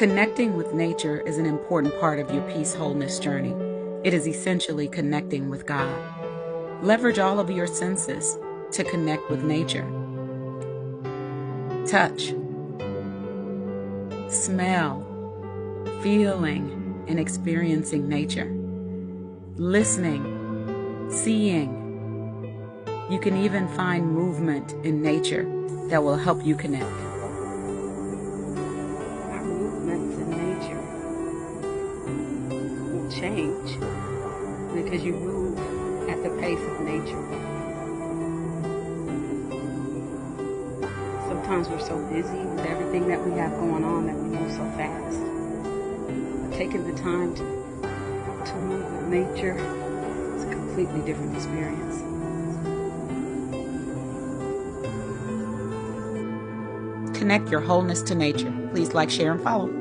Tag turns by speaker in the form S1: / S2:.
S1: Connecting with nature is an important part of your peace wholeness journey. It is essentially connecting with God. Leverage all of your senses to connect with nature. Touch, smell, feeling, and experiencing nature. Listening, seeing. You can even find movement in nature that will help you connect.
S2: Our movements in nature will change because you move at the pace of nature. Sometimes we're so busy with everything that we have going on that we move so fast. But taking the time to move with nature is a completely different experience.
S1: Connect your wholeness to nature. Please like, share, and follow.